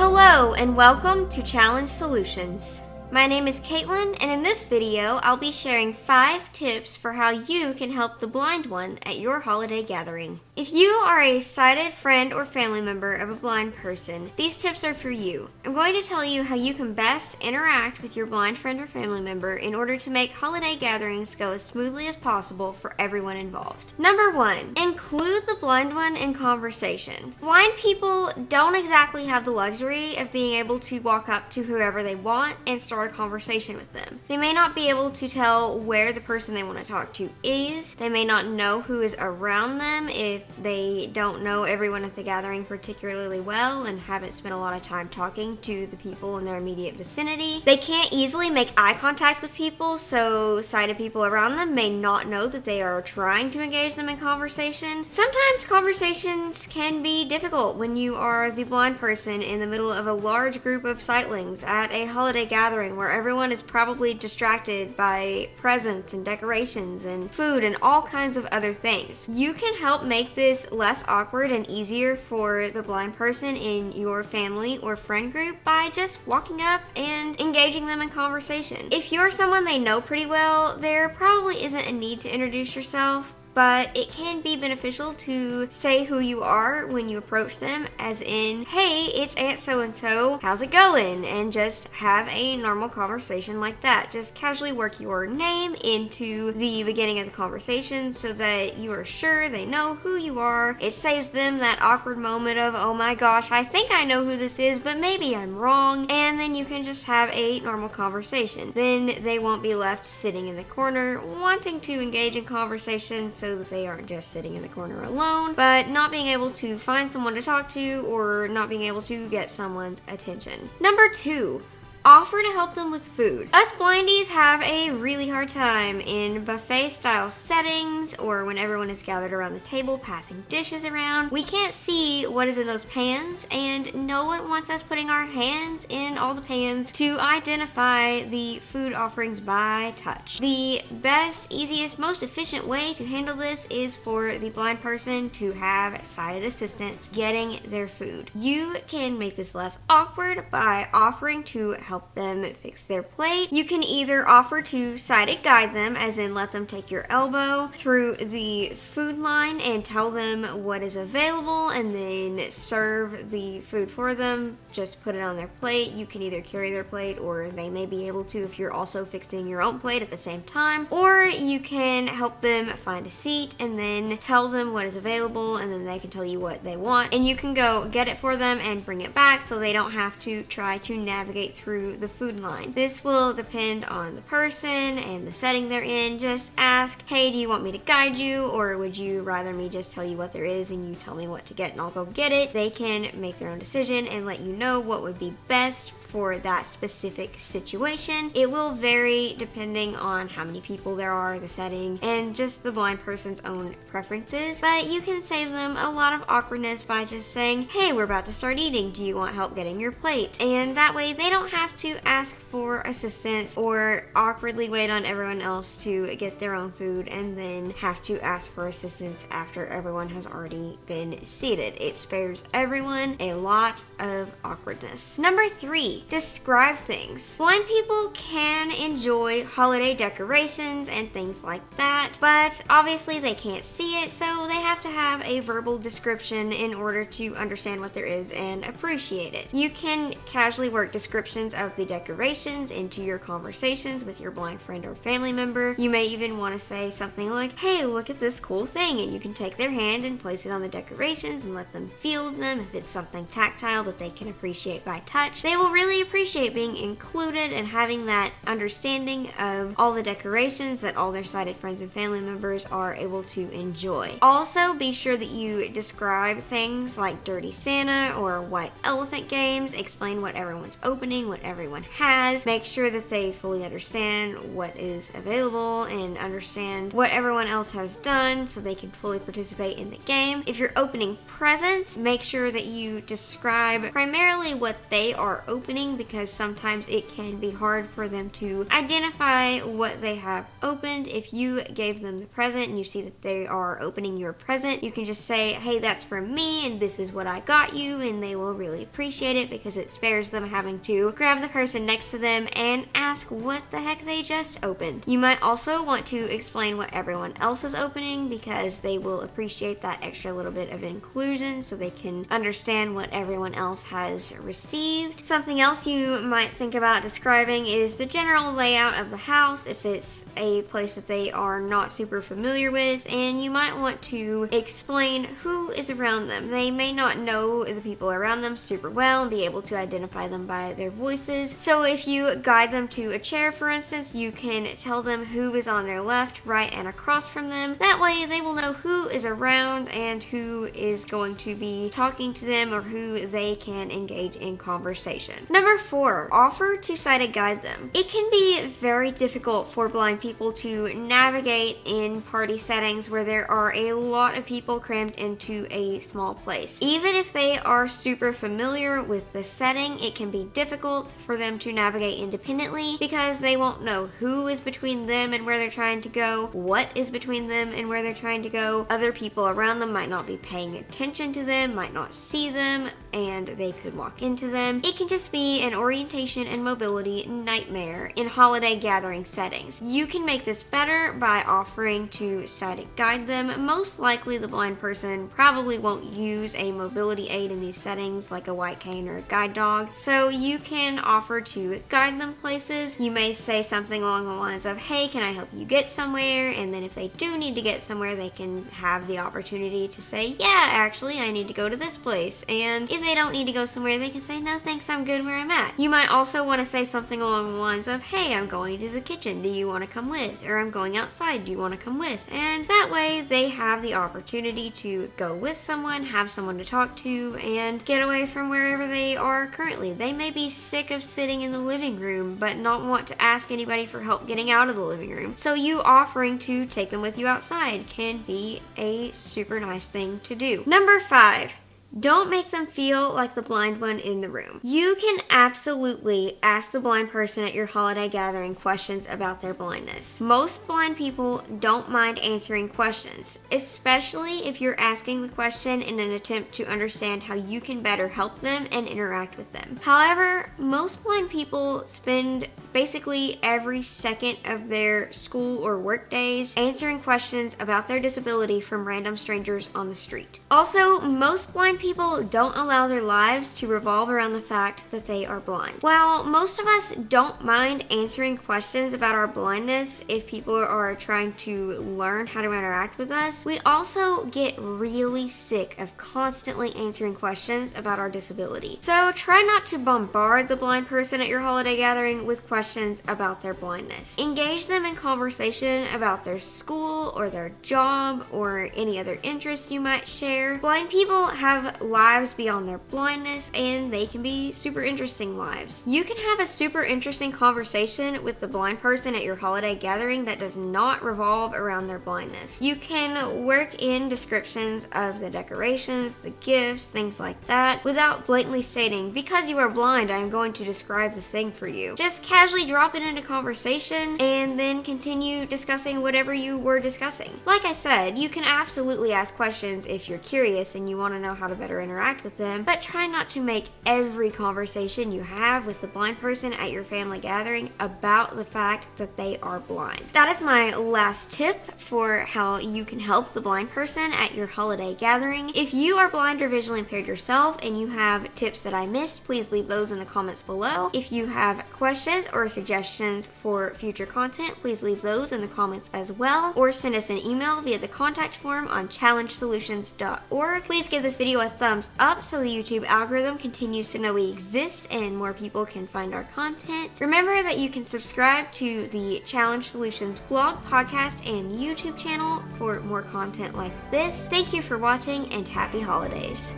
Hello and welcome to Challenge Solutions. My name is Caitlyn, and in this video I'll be sharing 5 tips for how you can help the blind one at your holiday gathering. If you are a sighted friend or family member of a blind person, these tips are for you. I'm going to tell you how you can best interact with your blind friend or family member in order to make holiday gatherings go as smoothly as possible for everyone involved. Number 1, include the blind one in conversation. Blind people don't exactly have the luxury of being able to walk up to whoever they want and start a conversation with them. They may not be able to tell where the person they want to talk to is. They may not know who is around them if they don't know everyone at the gathering particularly well and haven't spent a lot of time talking to the people in their immediate vicinity. They can't easily make eye contact with people, so sighted people around them may not know that they are trying to engage them in conversation. Sometimes conversations can be difficult when you are the blind person in the middle of a large group of sightlings at a holiday gathering where everyone is probably distracted by presents and decorations and food and all kinds of other things. You can help make this less awkward and easier for the blind person in your family or friend group by just walking up and engaging them in conversation. If you're someone they know pretty well, there probably isn't a need to introduce yourself, but it can be beneficial to say who you are when you approach them, as in, hey, it's Aunt so-and-so, how's it going? And just have a normal conversation like that. Just casually work your name into the beginning of the conversation so that you are sure they know who you are. It saves them that awkward moment of, oh my gosh, I think I know who this is, but maybe I'm wrong. And then you can just have a normal conversation. Then they won't be left sitting in the corner wanting to engage in conversation, so that they aren't just sitting in the corner alone, but not being able to find someone to talk to or not being able to get someone's attention. Number 2, offer to help them with food. Us blindies have a really hard time in buffet style settings or when everyone is gathered around the table passing dishes around. We can't see what is in those pans, and no one wants us putting our hands in all the pans to identify the food offerings by touch. The best, easiest, most efficient way to handle this is for the blind person to have sighted assistants getting their food. You can make this less awkward by offering to help them fix their plate. You can either offer to sighted guide them, as in let them take your elbow through the food line and tell them what is available and then serve the food for them. Just put it on their plate. You can either carry their plate, or they may be able to if you're also fixing your own plate at the same time, or you can help them find a seat and then tell them what is available, and then they can tell you what they want, and you can go get it for them and bring it back so they don't have to try to navigate through the food line. This will depend on the person and the setting they're in. Just ask, hey, do you want me to guide you, or would you rather me just tell you what there is and you tell me what to get and I'll go get it? They can make their own decision and let you know what would be best for that specific situation. It will vary depending on how many people there are, the setting, and just the blind person's own preferences, but you can save them a lot of awkwardness by just saying, hey, we're about to start eating, do you want help getting your plate? And that way they don't have to ask for assistance or awkwardly wait on everyone else to get their own food and then have to ask for assistance after everyone has already been seated. It spares everyone a lot of awkwardness. Number 3, describe things. Blind people can enjoy holiday decorations and things like that, but obviously they can't see it, so they have to have a verbal description in order to understand what there is and appreciate it. You can casually work descriptions of the decorations into your conversations with your blind friend or family member. You may even want to say something like, hey, look at this cool thing, and you can take their hand and place it on the decorations and let them feel them. If it's something tactile that they can appreciate by touch, they will really appreciate being included and having that understanding of all the decorations that all their sighted friends and family members are able to enjoy. Also, be sure that you describe things like Dirty Santa or White Elephant games. Explain what everyone's opening, what everyone has. Make sure that they fully understand what is available and understand what everyone else has done so they can fully participate in the game. If you're opening presents, make sure that you describe primarily what they are opening opening, because sometimes it can be hard for them to identify what they have opened. If you gave them the present and you see that they are opening your present, you can just say, hey, that's from me and this is what I got you, and they will really appreciate it because it spares them having to grab the person next to them and ask what the heck they just opened. You might also want to explain what everyone else is opening, because they will appreciate that extra little bit of inclusion so they can understand what everyone else has received. Something else you might think about describing is the general layout of the house if it's a place that they are not super familiar with, and you might want to explain who is around them. They may not know the people around them super well and be able to identify them by their voices. So if you guide them to a chair, for instance, you can tell them who is on their left, right, and across from them. That way they will know who is around and who is going to be talking to them or who they can engage in conversation. Number 4, offer to sighted guide them. It can be very difficult for blind people to navigate in party settings where there are a lot of people crammed into a small place. Even if they are super familiar with the setting, it can be difficult for them to navigate independently because they won't know who is between them and where they're trying to go, what is between them and where they're trying to go. Other people around them might not be paying attention to them, might not see them, and they could walk into them. It can just be an orientation and mobility nightmare in holiday gathering settings. You can make this better by offering to sighted guide them. Most likely the blind person probably won't use a mobility aid in these settings like a white cane or a guide dog, so you can offer to guide them places. You may say something along the lines of, hey, can I help you get somewhere? And then if they do need to get somewhere, they can have the opportunity to say, yeah, actually I need to go to this place. And if they don't need to go somewhere, they can say, no thanks, I'm good where I'm at. You might also want to say something along the lines of, hey, I'm going to the kitchen, do you want to come with? Or I'm going outside, do you want to come with? And that way they have the opportunity to go with someone, have someone to talk to, and get away from wherever they are currently. They may be sick of sitting in the living room but not want to ask anybody for help getting out of the living room. So you offering to take them with you outside can be a super nice thing to do. Number 5. Don't make them feel like the blind one in the room. You can absolutely ask the blind person at your holiday gathering questions about their blindness. Most blind people don't mind answering questions, especially if you're asking the question in an attempt to understand how you can better help them and interact with them. However, most blind people spend basically every second of their school or work days answering questions about their disability from random strangers on the street. Also, most blind people don't allow their lives to revolve around the fact that they are blind. While most of us don't mind answering questions about our blindness if people are trying to learn how to interact with us, we also get really sick of constantly answering questions about our disability. So try not to bombard the blind person at your holiday gathering with questions about their blindness. Engage them in conversation about their school or their job or any other interests you might share. Blind people have lives beyond their blindness, and they can be super interesting lives. You can have a super interesting conversation with the blind person at your holiday gathering that does not revolve around their blindness. You can work in descriptions of the decorations, the gifts, things like that, without blatantly stating, because you are blind, I am going to describe this thing for you. Just casually drop it into conversation and then continue discussing whatever you were discussing. Like I said, you can absolutely ask questions if you're curious and you want to know how to better interact with them, but try not to make every conversation you have with the blind person at your family gathering about the fact that they are blind. That is my last tip for how you can help the blind person at your holiday gathering. If you are blind or visually impaired yourself and you have tips that I missed, please leave those in the comments below. If you have questions or suggestions for future content, please leave those in the comments as well, or send us an email via the contact form on challengesolutions.org. Please give this video a thumbs up so the YouTube algorithm continues to know we exist and more people can find our content. Remember that you can subscribe to the Challenge Solutions blog, podcast, and YouTube channel for more content like this. Thank you for watching and happy holidays.